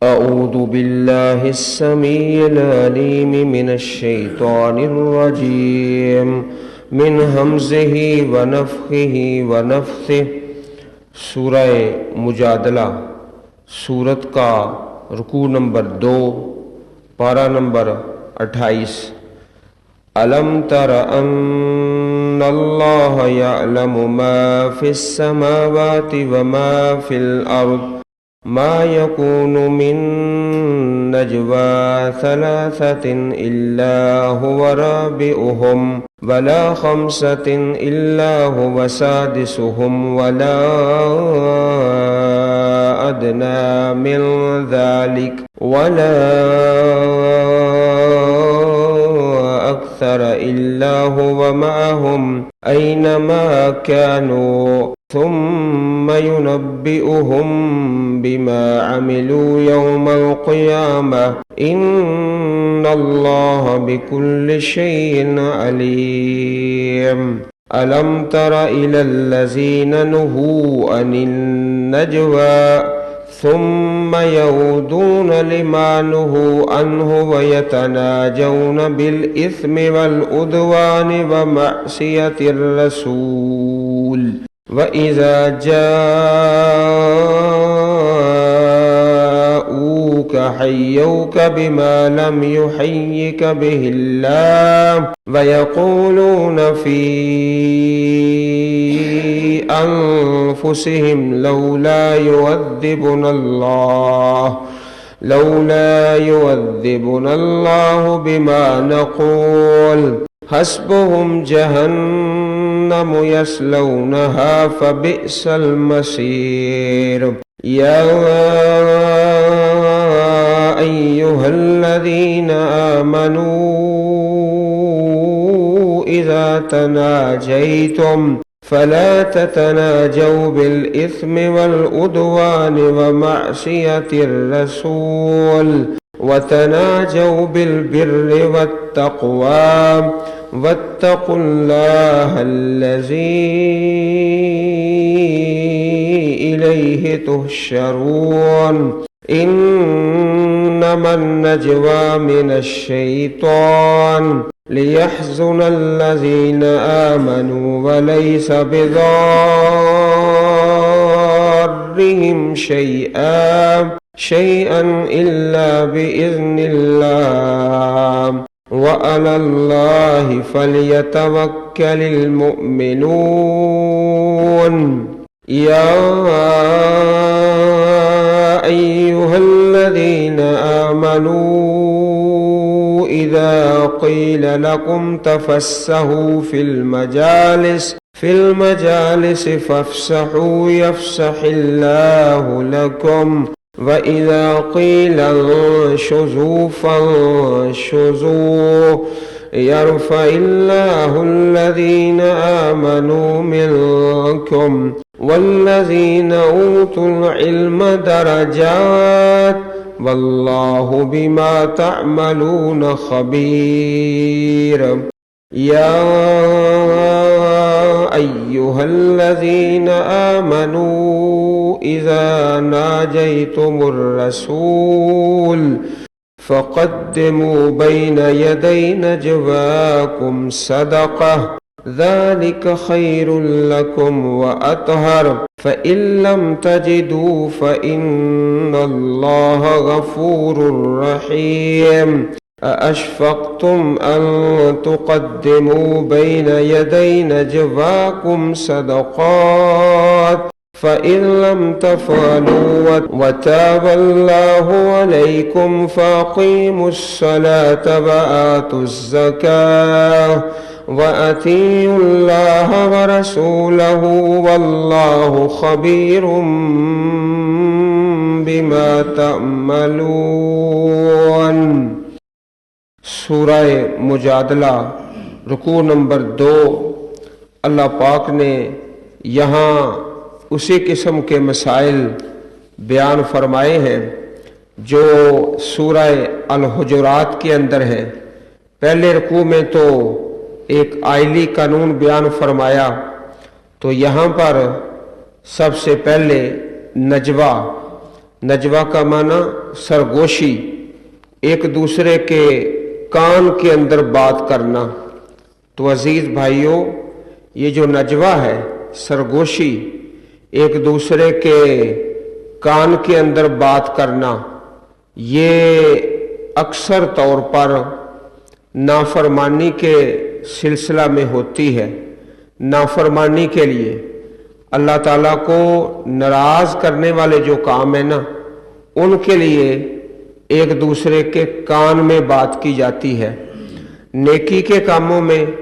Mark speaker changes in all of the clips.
Speaker 1: أعوذ بالله السميع العليم من الشيطان الرجيم من همزه ونفخه ونفثه। सूरह मुजादला सूरत का रुकू नंबर 2 पारा नंबर 28। अलम तर अन्नल्लाह यअलमु मा फिस समावाति व मा फिल अर्द मा यकूनु मिन नजवा सलासतिन इल्ला हुवा राबिउहुम वला खम्सतिन इल्ला हुवा सादिसुहुम वला अदना मिन ज़ालिक वला अक्सर इल्ला हुवा मअहुम ऐनमा कानू थुम्मा युनब्बिउहुम बिमा अमिलू यौमल क़ियामह इन्नल्लाह बिकुल्लि शैइन अलीम। अलम तर इलल्लज़ीना नुहु अनिन नजवा थुम्मा यऊदून लिमा नुहु अन्हु वयतनाजौन बिल इस्मि वल उद्वानि व मअसियतिर रसूल व इज़ा जाऊक हय्युक बिमा लम युहय्यिक बिहिल्लाह व यक़ूलून फ़ी अनफुसिहिम लौला युअद्दिबुनल्लाहु बिमा नक़ूल हस्बुहुम जहन्नम यस्लौनहा फबिअसल मसीर। या अय्युहल्लज़ीना आमनू इज़ा तनाजयतुम फला ततनाजौ बिल इस्मि वल उद्वानि व मअसियतिर रसूल वतनाजौ बिल बिर्रि वत्तक़वा वत्तक़ुल्लाहल्लज़ी इलैहि तुहशरून। इन्नमन नजवा मिनश्शैतान लियहज़ुनल्लज़ीना आमनू वलैस बिज़ार्रिहिम शैअन इल्ला बिइज़्निल्लाह व अलल्लाहि फल्यतवक्कलिल मुअ्मिनून। या अय्युहल्लज़ीना आमनू इज़ा क़ील लकुम तफ़स्सहू फिल मजालिस फ़फ़्सहू यफ़्सहिल्लाहु लकुम व इज़ा क़ील अंशुज़ू फ़ंशुज़ू यरफ़इल्लाहुल्लज़ीना आमनू मिनकुम वल्लज़ीना ऊतुल इल्म दरजात वल्लाहु बिमा तअमलून खबीर। या अय्युहल्लज़ीना आमनू इज़ा नाजयतुमुर रसूल फ़क़द्दिमू बैन यदै नजवाकुम सदक़ह ज़ालिक खैरुल लकुम व अतहर फ़इन लम तजिदू फ़इन्नल्लाह गफ़ूरुर रहीम। अअशफ़क़्तुम अन तुक़द्दिमू बैन यदै नजवाकुम सदक़ात फ़इन लम तफ़अलू व ताबल्लाहु अलैकुम फ़अक़ीमुस्सलात व आतुज़्ज़कात व अतीउल्लाह व रसूलहु वल्लाहु ख़बीरुम बिमा तअमलून। सूरह मुजादला रुकू नंबर 2। अल्लाह पाक ने यहाँ उसी किस्म के मसाइल बयान फरमाए हैं जो सूरह अल-हुजुरात के अंदर है। पहले रुकू में तो एक आइली कानून बयान फरमाया, तो यहाँ पर सबसे पहले नजवा नजवा का माना सरगोशी, एक दूसरे के कान के अंदर बात करना। तो अजीज भाइयों, ये जो नजवा है, सरगोशी, एक दूसरे के कान के अंदर बात करना, ये अक्सर तौर पर नाफरमानी के सिलसिला में होती है। नाफरमानी के लिए, अल्लाह ताला को नाराज करने वाले जो काम है ना, उनके लिए एक दूसरे के कान में बात की जाती है। नेकी के कामों में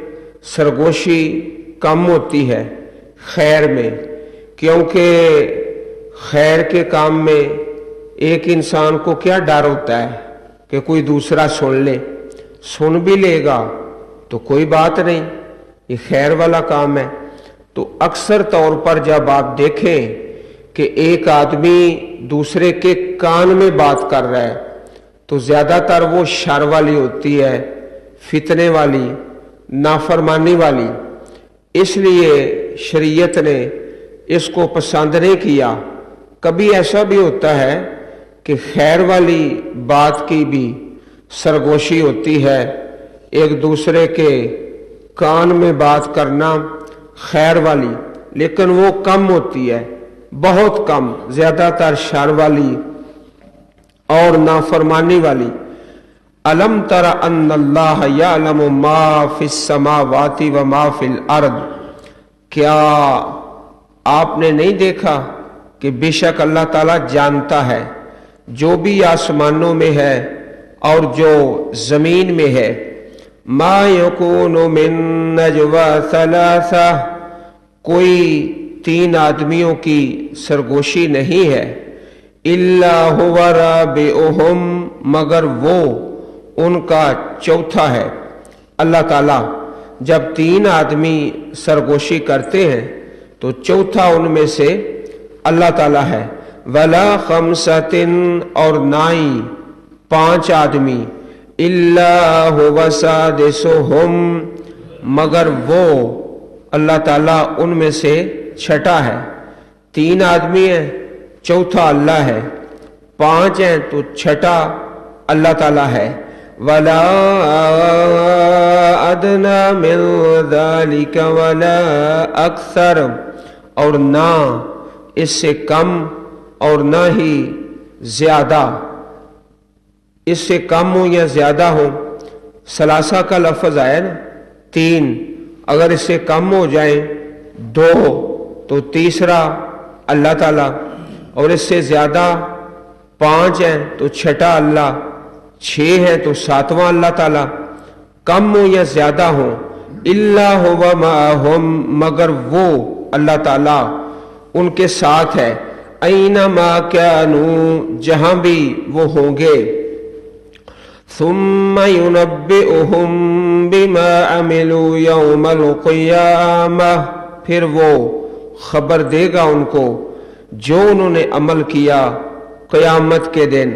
Speaker 1: सरगोशी कम होती है खैर में, क्योंकि खैर के काम में एक इंसान को क्या डर होता है कि कोई दूसरा सुन ले। सुन भी लेगा तो कोई बात नहीं, ये खैर वाला काम है। तो अक्सर तौर पर जब आप देखें कि एक आदमी दूसरे के कान में बात कर रहा है, तो ज्यादातर वो शर वाली होती है, फितने वाली, नाफरमानी वाली। इसलिए शरीयत ने इसको पसंद नहीं किया। कभी ऐसा भी होता है कि खैर वाली बात की भी सरगोशी होती है, एक दूसरे के कान में बात करना खैर वाली, लेकिन वो कम होती है, बहुत कम। ज्यादातर शर वाली और नाफरमानी वाली। अलम तरा अन्नल्लाह यअलमु मा फिस समावाति व मा फिल अर्द, क्या आपने नहीं देखा कि बेशक अल्लाह ताला जानता है जो भी आसमानों में है और जो जमीन में है। मा यकूनु मिन नजवा सलासा, कोई 3 आदमियों की सरगोशी नहीं है, इल्ला हुवा राबिउहुम, मगर वो उनका चौथा है। अल्लाह ताला जब 3 आदमी सरगोशी करते हैं तो चौथा उनमें से अल्लाह ताला है। वला खमसतिन, और ना ही 5 आदमी, इल्ला हुवा सादिसुहुम, मगर वो अल्लाह ताला उनमें से छठा है। 3 आदमी हैं, चौथा अल्लाह है, 5 हैं तो छठा अल्लाह ताला है। वला अदना मिन ज़ालिका वला अक्सर, और ना इससे कम और ना ही ज्यादा। इससे कम हो या ज्यादा हो, सलासा का लफ्ज आया ना, 3, अगर इससे कम हो जाए 2 तो तीसरा अल्लाह ताला, और इससे ज्यादा 5 है तो छठा अल्लाह, 6 है तो 7वां अल्लाह ताला। कम हो या ज्यादा हो, इल्ला हुवा माहुम, मगर वो अल्लाह ताला उनके साथ है। ऐनमा कानू, जहां भी वो होंगे। सुम्मा युनब्बिउहुम बिमा अमिलू यौमल क़ियामह, फिर वो खबर देगा उनको जो उन्होंने अमल किया क़यामत के दिन।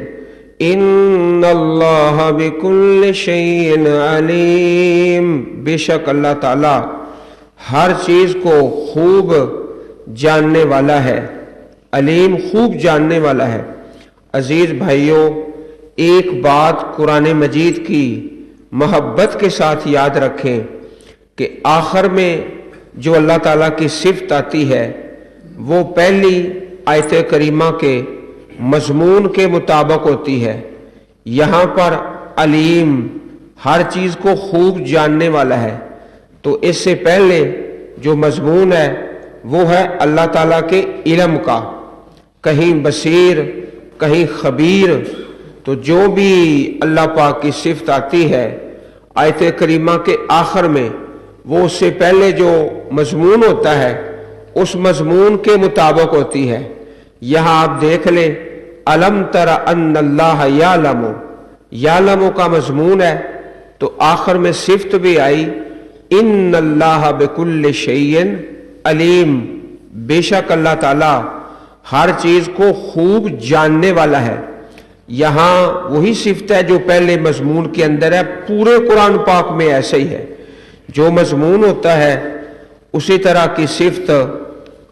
Speaker 1: इन्नल्लाह बिकुल्लि शैइन अलीम, बेशक अल्लाह ताला हर चीज को खूब जानने वाला है। अलीम, खूब जानने वाला है। अजीज भाइयों, एक बात कुरान मजीद की मोहब्बत के साथ याद रखें कि आखिर में जो अल्लाह ताला की सिफत आती है वो पहली आयत करीमा के मजमून के मुताबिक होती है। यहाँ पर अलीम, हर चीज को खूब जानने वाला है। तो इससे पहले जो मजमून है वो है अल्लाह ताला के इल्म का, कहीं बसीर कहीं खबीर। तो जो भी अल्लाह पाक की सिफत आती है आयत करीमा के आखिर में, वो उससे पहले जो मजमून होता है उस मजमून के मुताबिक होती है। यहां आप देख लें, अलम तरा अन्नल्लाह यालमु, यालमु का मजमून है तो आखिर में सिफत भी आई, इन्नल्लाह बिकुल्लि शैइन अलीम, बेशक अल्लाह ताला हर चीज को खूब जानने वाला है। यहां वही सिफत है जो पहले मजमून के अंदर है। पूरे कुरान पाक में ऐसे ही है, जो मजमून होता है उसी तरह की सिफत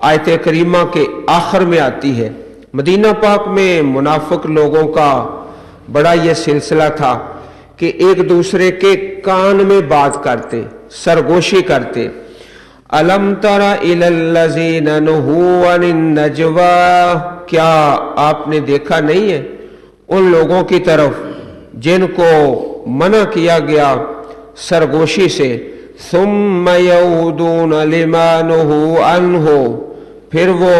Speaker 1: आयत करीमा के आखिर में आती है। मदीना पाक में मुनाफिक लोगों का बड़ा ये सिलसिला था कि एक दूसरे के कान में बात करते, सरगोशी करते। अलम तरा इलल्लज़ीना नुहू अनिन नजवा, क्या आपने देखा नहीं है उन लोगों की तरफ जिनको मना किया गया सरगोशी से। सुम्मा यऊदून लिमा नुहू अन्हु, फिर वो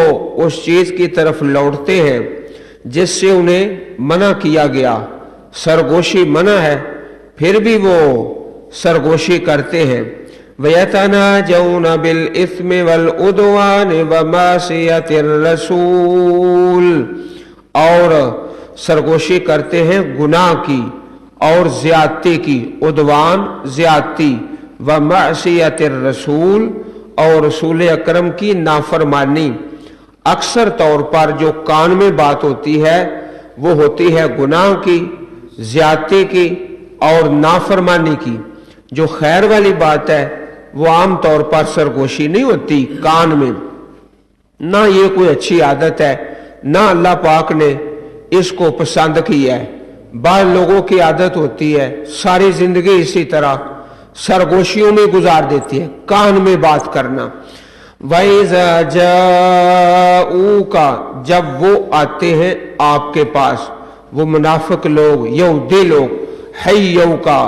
Speaker 1: उस चीज की तरफ लौटते हैं जिससे उन्हें मना किया गया। सरगोशी मना है, फिर भी वो सरगोशी करते हैं। वयतनाजऊन बिल इस्मि वल उद्वान व मासियतिर रसूल, और सरगोशी करते हैं गुनाह की और ज्यादती की, उद्वान ज्यादती, व मासियतिर रसूल, और रसूल अकरम की नाफरमानी। अक्सर तौर पर जो कान में बात होती है वो होती है गुनाह की, ज्यादती की और नाफरमानी की। जो खैर वाली बात है वो आम तौर पर सरगोशी नहीं होती कान में। ना ये कोई अच्छी आदत है, ना अल्लाह पाक ने इसको पसंद किया है। बाद लोगों की आदत होती है सारी जिंदगी इसी तरह सरगोशियों में गुजार देती है, कान में बात करना। वैज़ा जाऊका, जब वो आते हैं आपके पास, वो मुनाफिक लोग, यहूदी लोग, हय्यौका,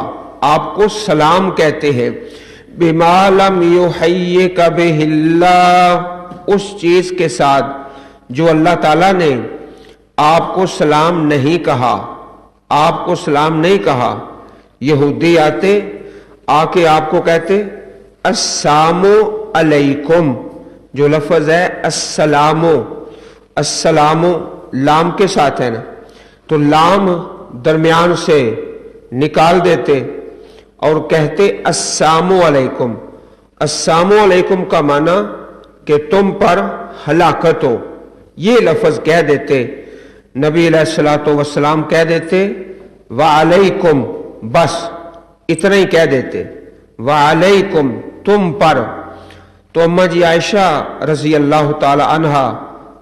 Speaker 1: आपको सलाम कहते हैं। बिमा लम युहय्यिका बिहिल्लाह, उस चीज के साथ जो अल्लाह ताला ने आपको सलाम नहीं कहा, आपको सलाम नहीं कहा। यहूदी आते, आके आपको कहते अस्सलामु अलैकुम, जो लफ्ज है अस्सलामो, अस्सलामो लाम के साथ है ना, तो लाम दरमियान से निकाल देते और कहते अस्सलामु अलैकुम। अस्सलामु अलैकुम का माना कि तुम पर हलाकत हो, ये लफ्ज कह देते। नबी अलैहिस्सलातु वस्सलाम कह देते वालैकुम, बस इतना ही कह देते, वालैकुम, तुम पर। तो अम्मा जी आयशा रजी अल्लाह ताला अन्हा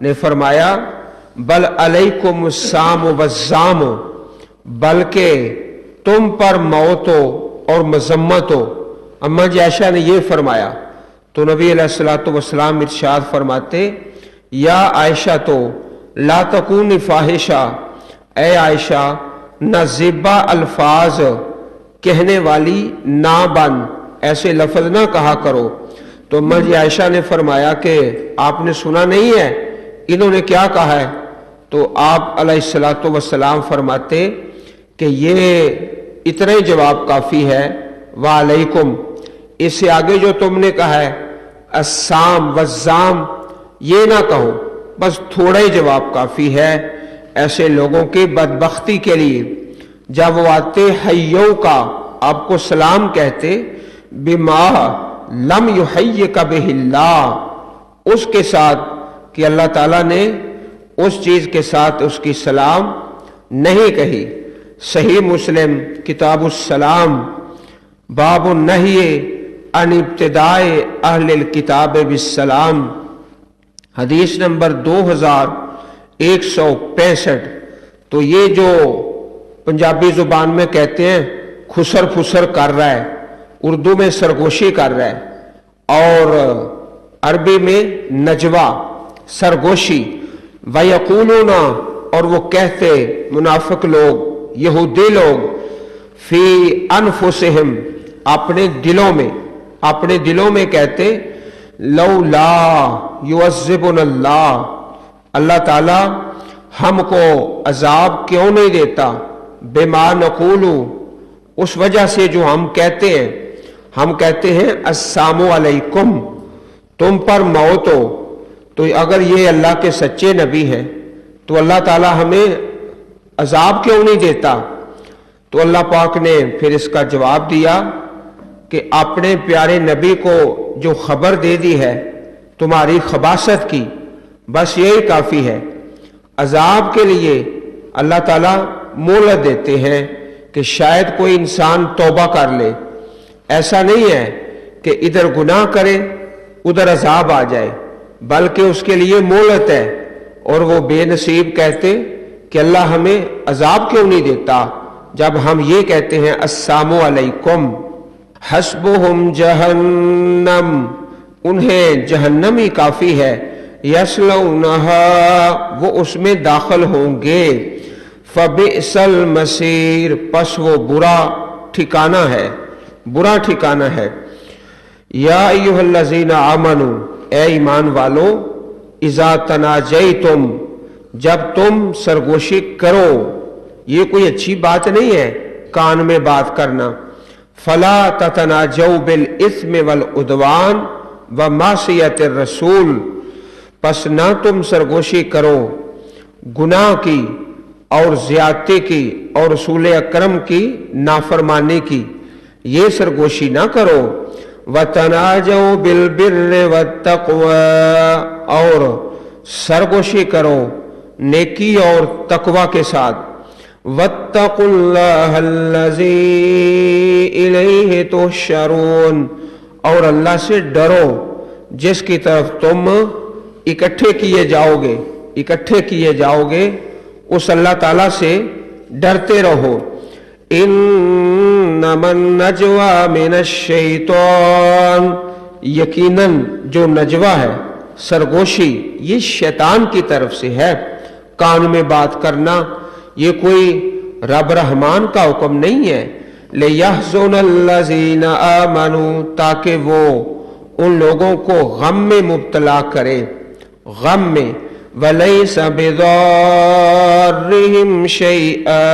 Speaker 1: ने फरमाया बल अलैकुम साम वज़्ज़ाम, बल्कि तुम पर मौत हो और मजम्मत हो। अम्मा जी आयशा ने यह फरमाया तो नबी अलैहिस्सलातु वस्सलाम इरशाद फरमाते या आयशा तो ला तकूनी फाहिशा, ए आयशा नज़िबा अल्फाज कहने वाली ना बन, ऐसे लफ्ज ना कहा करो। तो अम्मा जी आयशा ने फरमाया कि आपने सुना नहीं है इन्होंने क्या कहा है? तो आप अलैहिस्सलातु वस्सलाम फरमाते कि ये इतना ही जवाब काफी है, वालैकुम। इससे आगे जो तुमने कहा है अस्साम वज़्ज़ाम, ये ना कहो, बस थोड़ा ही जवाब काफी है। ऐसे लोगों की बदबख्ती के लिए जब वो आते हय्यों का, आपको सलाम कहते, बिमा लम युहय्यिका बिहिल्लाह, उसके साथ कि अल्लाह ताला ने उस चीज के साथ उसकी सलाम नहीं कही। सही मुस्लिम किताबुस सलाम बाबु नहिये अन इब्तिदाए अहलिल किताब बिस्सलाम, हदीस नंबर 2165। तो ये जो पंजाबी जुबान में कहते हैं खुसर फुसर कर रहा है, उर्दू में सरगोशी कर रहा है, और अरबी में नजवा सरगोशी। वयकूलूना, और वो कहते मुनाफिक लोग, यहूदी लोग, फी अनफुसिहिम, अपने दिलों में, अपने दिलों में कहते लौला युअज़्ज़िबुनल्लाह, अल्लाह ताला हमको अजाब क्यों नहीं देता, बिमा नकूलू, उस वजह से जो हम कहते हैं। हम कहते हैं अस्सलामु अलैकुम, तुम पर मौत हो। तो अगर ये अल्लाह के सच्चे नबी हैं तो अल्लाह ताला हमें अजाब क्यों नहीं देता? तो अल्लाह पाक ने फिर इसका जवाब दिया कि अपने प्यारे नबी को जो खबर दे दी है तुम्हारी खबासत की, बस यही काफी है। अजाब के लिए अल्लाह ताला मोहलत देते हैं कि शायद कोई इंसान तौबा कर ले। ऐसा नहीं है कि इधर गुनाह करे उधर अजाब आ जाए, बल्कि उसके लिए मोहलत है اور وہ بے نصیب کہتے کہ اللہ ہمیں عذاب کیوں نہیں دیتا جب ہم یہ کہتے ہیں السلام علیکم۔ حسبہم جہنم، انہیں جہنم ہی کافی ہے، یصلونہا، وہ اس میں داخل ہوں گے، فبئس المصیر، پس وہ برا ٹھکانہ ہے، برا ٹھکانہ ہے۔ یا ایھا الذین آمنوا، اے ایمان والو، اذا تناجیتم، جب تم سرگوشی کرو، یہ کوئی اچھی بات نہیں ہے کان میں بات کرنا، فلا تتناجوا بالاثم والعدوان ومعصیۃ الرسول، پس نہ تم سرگوشی کرو گناہ کی اور زیادتی کی اور رسول اکرم کی نافرمانی کی، یہ سرگوشی نہ کرو۔ وَتَنَاجَوْا بِالْبِرِّ وَالتَّقْوَى، اور سرگوشی کرو نیکی اور تقوی کے ساتھ۔ وَاتَّقُوا اللَّهَ الَّذِي إِلَيْهِ تُحْشَرُونَ، اور اللہ سے ڈرو جس کی طرف تم اکٹھے کیے جاؤ گے، اس اللہ تعالیٰ سے ڈرتے رہو۔ انما النجوى من الشیطان، یقیناً جو نجوہ ہے، سرگوشی، یہ شیطان کی طرف سے ہے۔ کان میں بات کرنا یہ کوئی رب رحمان کا حکم نہیں ہے۔ لِيَحْزُنَ الَّذِينَ آمَنُوا، تاکہ وہ ان لوگوں کو غم میں مبتلا کرے، غم میں۔ وَلَيْسَ بِضَارِّهِمْ شَيْئًا،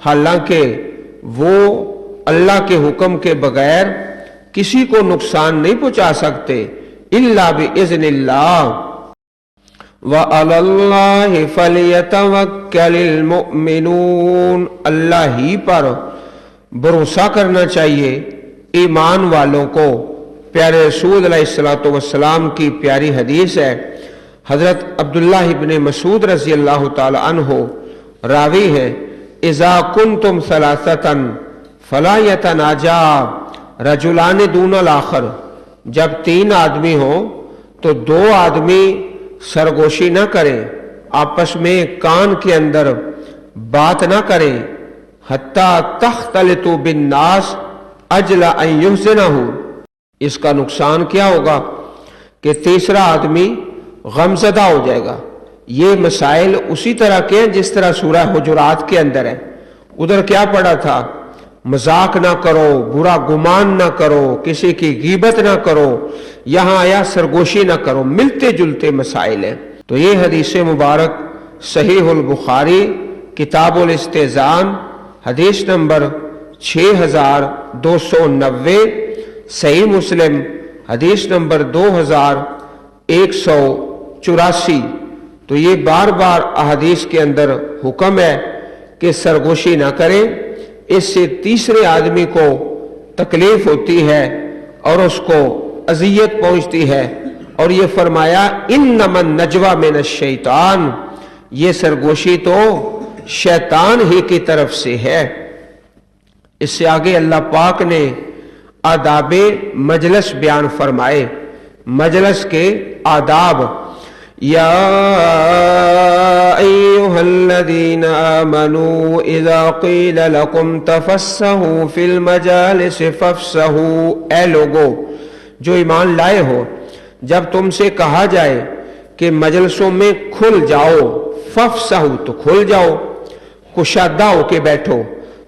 Speaker 1: حالانکہ وہ اللہ کے حکم کے بغیر کسی کو نقصان نہیں پہنچا سکتے، الا بِإِذْنِ اللَّهِ، وَعَلَى اللَّهِ فَلْيَتَوَكَّلِ الْمُؤْمِنُونَ، اللہ ہی پر بھروسہ کرنا چاہیے ایمان والوں کو۔ پیارے رسول علیہ السلام کی پیاری حدیث ہے، حضرت عبداللہ ابن مسعود رضی اللہ تعالی عنہ راوی ہے، اذا کنتم ثلاثۃ فلا یتناجا رجلان دون الاخر، جب 3 آدمی ہوں تو 2 آدمی سرگوشی نہ کریں، آپس میں کان کے اندر بات نہ کریں، حتی تختلطوا بالناس اجل ان یحزنہ، اس کا نقصان کیا ہوگا کہ تیسرا آدمی غمزدہ ہو جائے گا۔ یہ مسائل اسی طرح کے ہیں جس طرح سورہ حجرات کے اندر ہے۔ ادھر کیا پڑھا تھا؟ مذاق نہ کرو، برا گمان نہ کرو، کسی کی غیبت نہ کرو، یہاں آیا سرگوشی نہ کرو، ملتے جلتے مسائل ہیں۔ تو یہ حدیث مبارک صحیح البخاری کتاب الاستئذان حدیث نمبر 6290، صحیح مسلم حدیث نمبر 2184۔ تو یہ بار بار احادیث کے اندر حکم ہے کہ سرگوشی نہ کریں، اس سے تیسرے آدمی کو تکلیف ہوتی ہے اور اس کو اذیت پہنچتی ہے، اور یہ فرمایا انما النجوى من الشیطان، یہ سرگوشی تو شیطان ہی کی طرف سے ہے۔ اس سے آگے اللہ پاک نے آداب مجلس بیان فرمائے، مجلس کے آداب۔ یا ایھا الذین آمنوا اذا قیل لکم تفسحوا فی المجالس فافسحوا، اے لوگو جو ایمان لائے ہو، جب تم سے کہا جائے کہ مجلسوں میں کھل جاؤ، فافسحوا تو کھل جاؤ، کشادہ ہو کے بیٹھو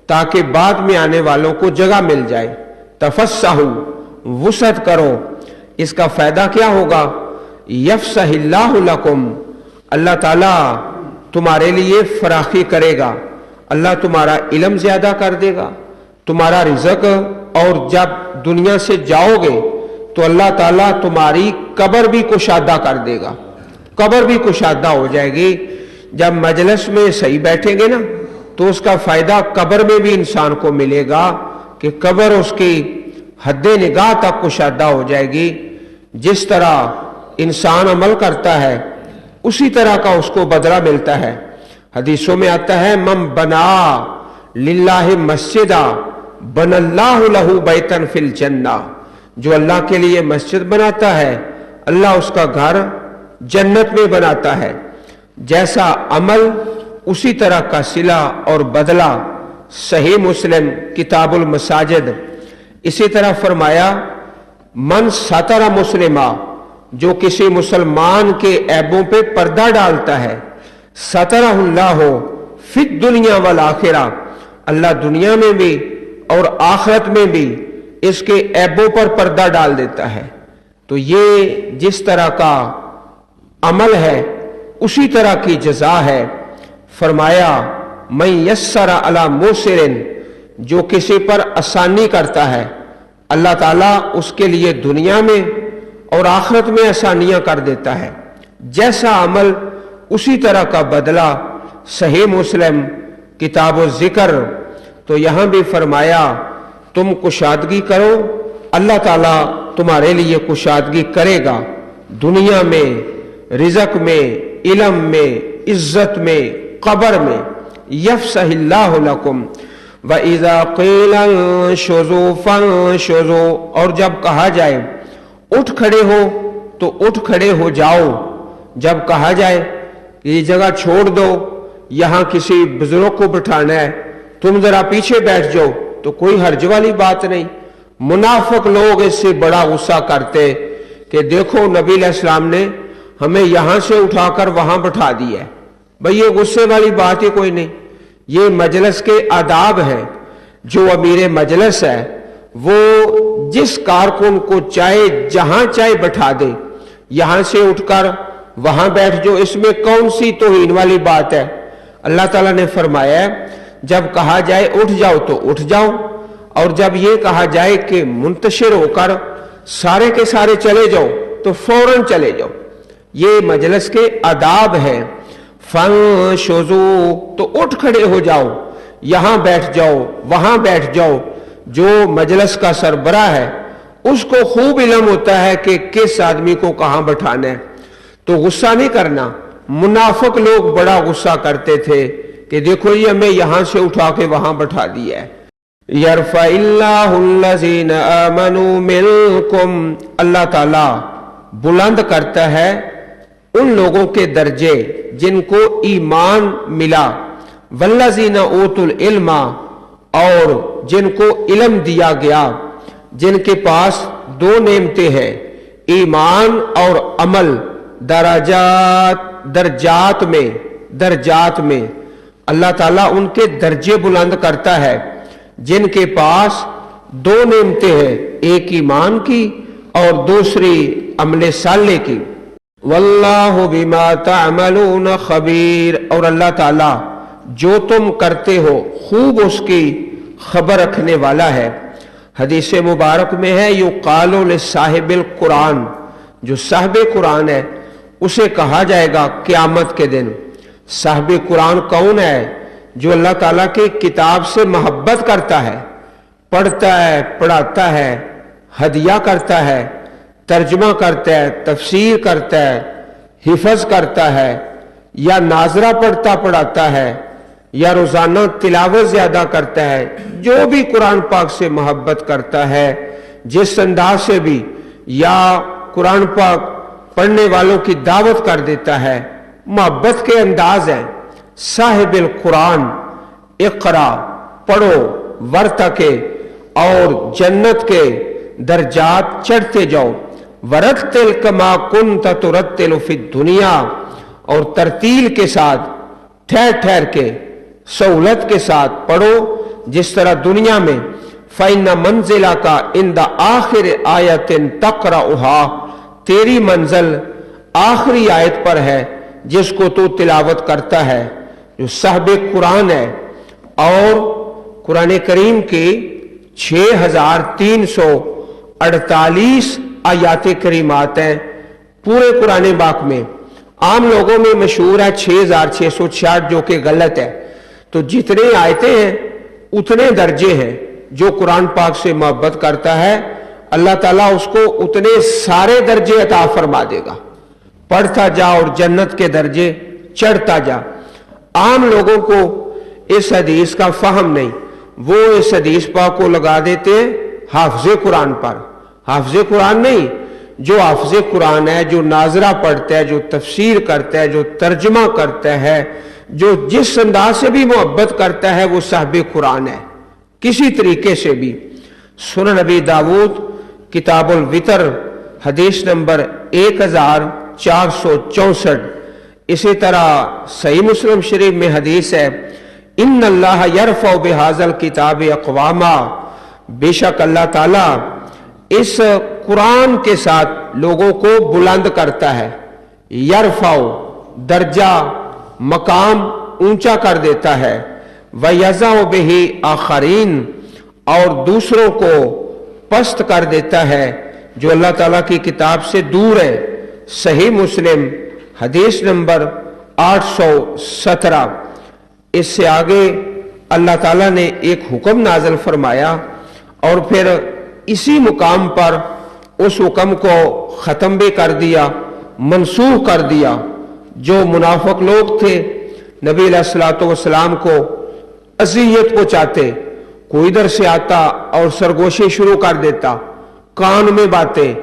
Speaker 1: تاکہ بعد میں آنے والوں کو جگہ مل جائے۔ تفسحوا، وسعت کرو، اس کا فائدہ کیا ہوگا؟ یفسح اللہ لکم، اللہ تعالیٰ تمہارے لیے فراخی کرے گا، اللہ تمہارا علم زیادہ کر دے گا، تمہارا رزق، اور جب دنیا سے جاؤ گے تو اللہ تعالیٰ تمہاری قبر بھی کشادہ کر دے گا، قبر بھی کشادہ ہو جائے گی۔ جب مجلس میں صحیح بیٹھیں گے نا تو اس کا فائدہ قبر میں بھی انسان کو ملے گا کہ قبر اس کی حد نگاہ تک کشادہ ہو جائے گی۔ جس طرح انسان عمل کرتا ہے اسی طرح کا اس کو بدلہ ملتا ہے۔ حدیثوں میں آتا ہے من بنا للہ مسجدہ بن اللہ لہ بیتا فی الجنہ، جو اللہ کے لیے مسجد بناتا ہے اللہ اس کا گھر جنت میں بناتا ہے۔ जैसा अमल उसी तरह का सिला और बदला। सही मुस्लिम किताबुल मसाजिद। इसी तरह फरमाया मन सतरा मुस्लिमा, जो किसी मुसलमान के ऐबों पे पर्दा डालता है, सतरहुल्लाहु फिद दुनिया वल आखिरा, अल्लाह दुनिया में भी और आखिरत में भी इसके ऐबों पर पर्दा डाल देता है। तो ये जिस तरह का अमल है उसी तरह की जजा है। फरमाया मैं यस्सरा अला मुसिरिन, जो किसी पर आसानी करता है, अल्लाह ताला उसके लिए दुनिया में और आखिरत में आसानियां कर देता है। जैसा अमल उसी तरह का बदला। सही मुस्लिम किताब जिक्र। तो यहां भी फरमाया तुम कुशादगी करो, अल्लाह ताला तुम्हारे लिए कुशादगी करेगा, दुनिया में, रिज़्क़ में, इल्म में, इज्जत में, कब्र में। यफ़्सहिल्लाहु लकुम व इज़ा क़ीला अंशुज़ू फ़ंशुज़ू, और जब कहा जाए उठ खड़े हो तो उठ खड़े हो जाओ। जब कहा जाए ये जगह छोड़ दो, यहां किसी बुजुर्ग को बिठाना है, तुम जरा पीछे बैठ जाओ, तो कोई हर्ज वाली बात नहीं। मुनाफिक लोग इससे बड़ा गुस्सा करते कि देखो नबी अलैहिस्सलाम ने हमें यहां से उठाकर वहां बिठा दिया है। भाई ये गुस्से वाली बात ही कोई नहीं। ये मजलिस के आदाब हैं। जो अमीर मजलिस है वो जिस कारकुन को चाहे जहां चाहे बैठा दे, यहां से उठकर वहां बैठ जाओ, इसमें कौन सी तौहीन वाली बात है। अल्लाह ताला ने फरमाया है जब कहा जाए उठ जाओ तो उठ जाओ, और जब ये कहा जाए कि मुंतशिर होकर सारे के सारे चले जाओ तो फौरन चले जाओ। ये मजलिस के आदाब है। फंशुज़ू, तो उठ खड़े हो जाओ, यहां बैठ जाओ, वहां बैठ जाओ। जो मजलिस का सरबराह है उसको खूब इल्म होता है कि किस आदमी को कहां बैठाना है, तो गुस्सा नहीं करना। मुनाफिक लोग बड़ा गुस्सा करते थे कि देखो ये हमें यहां से उठा के वहां बैठा दिया है। यरफ़इल्लाहुल्लज़ीना आमनू मिनकुम, अल्लाह ताला बुलंद करता है उन लोगों के दर्जे जिनको ईमान मिला, वल्लज़ीना ऊतुल इल्मा, और जिनको इल्म दिया गया, जिनके पास दो नेमतें हैं, ईमान और अमल। दर्जात में अल्लाह ताला उनके दर्जे बुलंद करता है जिनके पास दो नेमतें हैं, एक ईमान की और दूसरी अमले साले की। वल्लाहु बिमा तअमलून खबीर, और अल्लाह ताला जो तुम करते हो खूब उसकी खबर रखने वाला है। हदीस मुबारक में है युक़ालु लिसाहिबिल कुरान, जो साहिब कुरान है उसे कहा जाएगा क़यामत के दिन। साहिब कुरान कौन है? जो अल्लाह ताला की किताब से मोहब्बत करता है, पढ़ता है, पढ़ाता है, हदिया करता है, तर्जमा करता है, तफसीर करता है, हिफज करता है, या नाजरा पढ़ता पढ़ाता है, या रोजाना तिलावत ज्यादा करता है। जो भी कुरान पाक से मोहब्बत करता है, जिस अंदाज से भी, या कुरान पाक पढ़ने वालों की दावत कर देता है, मोहब्बत के अंदाज है। साहिबिल कुरान इक़रा, पढ़ो, वर्तके, और जन्नत के दर्जात चढ़ते जाओ। वरत्तिल कमा कुन्त तुरत्तिलु फिद दुनिया, और तरतील के साथ, ठहर ठहर के, सहूलत के साथ पढ़ो जिस तरह दुनिया में। फ़इन्ना मंजिला का इंदा आखिर आयतिन तक़रउहा, तेरी मंजिल आखिरी आयत पर है जिसको तू तिलावत करता है, जो साहिब कुरान है। और कुरान करीम की 6348 आयात करीमात हैं पूरे कुरान पाक में। आम लोगों में मशहूर है 6666, जो कि गलत है। तो जितने आयतें हैं उतने दर्जे हैं। जो कुरान पाक से मोहब्बत करता है अल्लाह ताला उसको उतने सारे दर्जे अता फरमा देगा। पढ़ता जा और जन्नत के दर्जे चढ़ता जा। आम लोगों को इस हदीस का फहम नहीं, वो इस हदीस पाक को लगा देते हैं हाफिज़े कुरान पर। हाफिज़े कुरान नहीं, جو हाफिज कुरान है, जो नाजरा पढ़ता है, जो तफसीर करता है, जो तर्जमा करता है, जो जिस अंदाज से भी मोहब्बत करता है, वो साहिब कुरान है किसी तरीके से भी। सुनन नबी दाऊद किताबुल वितर हदीस नंबर 1464। इसी तरह सही मुस्लिम शरीफ में हदीस है, इन्नल्लाह यरफ़उ बिहाज़ल किताब अक़वामा, बेशक अल्लाह ताला इस कुरान के साथ लोगों को बुलंद करता है। यरफ़उ दर्जा मकाम ऊंचा कर देता है, व यज़अउ बिही आखरीन, और दूसरों को पस्त कर देता है जो अल्लाह ताला की किताब से दूर है। सही मुस्लिम हदीस नंबर 817। इससे आगे अल्लाह ताला ने एक हुक्म नाज़िल फरमाया और फिर इसी मुकाम पर उस हुक्म को ख़त्म भी कर दिया, मनसूख कर दिया। जो मुनाफिक लोग थे नबी अलैहिस्सलातु वस्सलाम को अज़ियत पहुंचाते, कोई इधर से आता और सरगोशी शुरू कर देता, कान में बातें,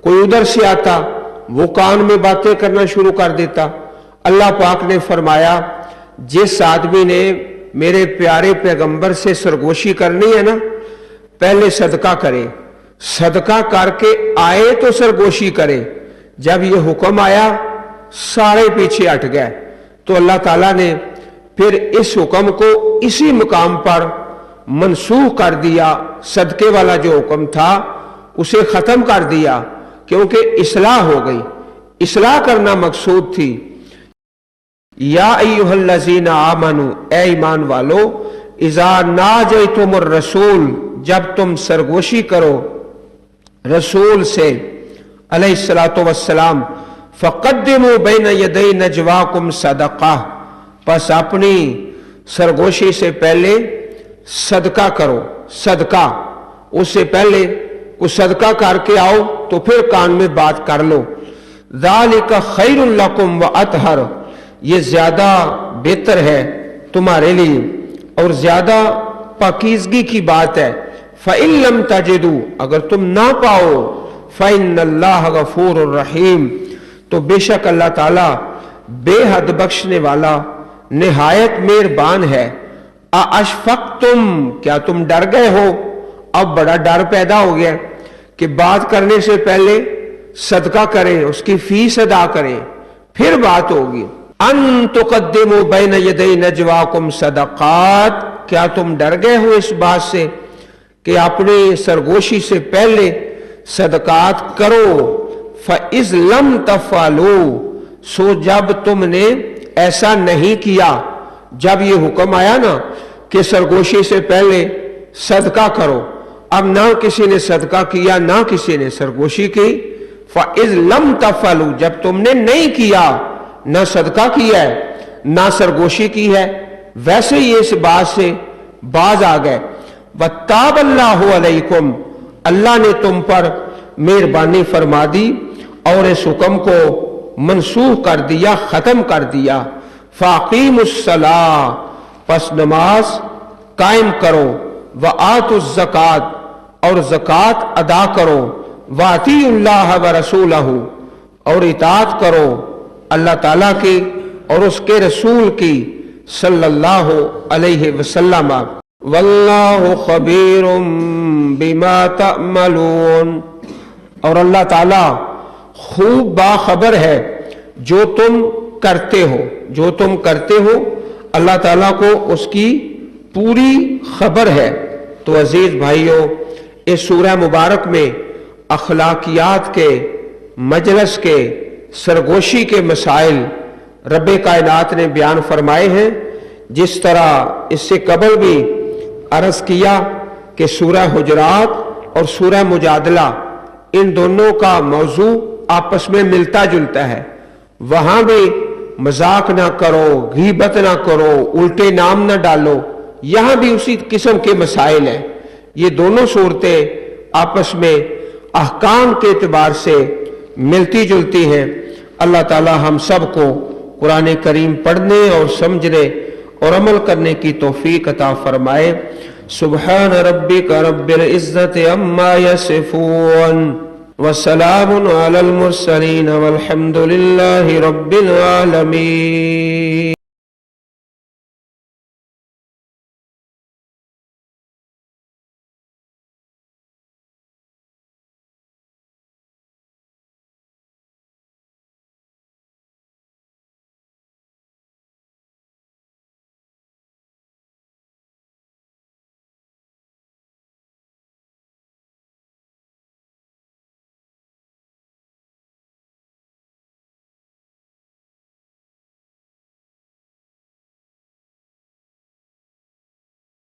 Speaker 1: कोई उधर से आता वो कान में बातें करना शुरू कर देता। अल्लाह पाक ने फरमाया, जिस आदमी ने मेरे प्यारे पैगंबर से सरगोशी करनी है ना, पहले सदका करे, सदका करके आए तो सरगोशी करे। जब ये हुक्म आया सारे पीछे हट गए, तो अल्लाह ताला ने फिर इस हुक्म को इसी मुकाम पर मनसूख कर दिया। सदके वाला जो हुक्म था उसे खत्म कर दिया, क्योंकि इस्लाह हो गई, इस्लाह करना मकसूद थी। या अय्युहल्लज़ीना आमनू, ए ईमान वालो, इज़ा नाजयतुमुर रसूल, जब तुम सरगोशी करो रसूल से अलैहिस्सलातु वस्सलाम, फ़क़द्दिमू बैन यदै नजवाकुम सदक़ा, बस अपनी सरगोशी से पहले सदका करो। सदका, उससे पहले कुछ सदका करके आओ तो फिर कान में बात कर लो। ज़ालिका खैरुल लकुम व अतहर, ये ज्यादा बेहतर है तुम्हारे लिए और ज्यादा पाकीज़गी की बात है। फ़इन लम तजिदू, अगर तुम ना पाओ, फ़इन्नल्लाह गफ़ूरुर रहीम, तो बेशक अल्लाह ताला बेहद बख्शने वाला निहायत मेहरबान है। अशफ़क़्तुम, क्या तुम डर गए हो? अब बड़ा डर पैदा हो गया कि बात करने से पहले सदका करें, उसकी फीस अदा करें, फिर बात होगी। अन तुक़द्दिमू बैन यदै नजवाकुम सदक़ात, क्या तुम डर गए हो इस बात से कि अपनी सरगोशी से पहले सदकात करो। फ़इज़ लम तफ़अलू, सो जब तुमने ऐसा नहीं किया, जब ये हुक्म आया ना कि सरगोशी से पहले सदका करो, अब ना किसी ने सदका किया ना किसी ने सरगोशी की। फ़इज़ लम तफ़अलू, जब तुमने नहीं किया, ना सदका किया है ना सरगोशी की है, वैसे ही इस बात से बाज आ गए। वत्ताबल्लाहु अलैकुम, अल्लाह ने तुम पर मेहरबानी फरमा दी और इस हुक्म को मनसूख कर दिया, खत्म कर दिया। फ़ाक़ीमुस्सलाह, पस नमाज कायम करो। व आतुज़ ज़कात, और ज़कात अदा करो। व अतीउल्लाह व रसूलहू, और इताअत करो अल्लाह ताला की और उसके रसूल की सल्लल्लाहु अलैहि वसल्लम। वल्लाहु खबीरुम बिमा तअमलून, और अल्लाह ताला खूब बाखबर है जो तुम करते हो। जो तुम करते हो अल्लाह ताला को उसकी पूरी खबर है। तो अजीज भाइयों, इस सूरह मुबारक में अखलाकियात के, मजलस के, सरगोशी के मसाइल रब्बे कायनात ने बयान फरमाए हैं। जिस तरह इससे कबल भी अर्ज किया कि सूरह हुजरात और सूरह मुजादला, इन दोनों का मौजू आपस में मिलता जुलता है। वहां भी मजाक ना करो, गीबत ना करो, उल्टे नाम ना डालो, यहां भी उसी किस्म के मसाइल हैं। ये दोनों सूरतें आपस में अहकाम के एतबार से मिलती जुलती हैं। अल्लाह ताला हम सब को कुरान करीम पढ़ने और समझने और अमल करने की तौफीक अता फरमाए। सुब्हान रब्बिका रब्बिल इज्जति अम्मा यसिफून وسلام علی المرسلین والحمد للہ رب العالمین.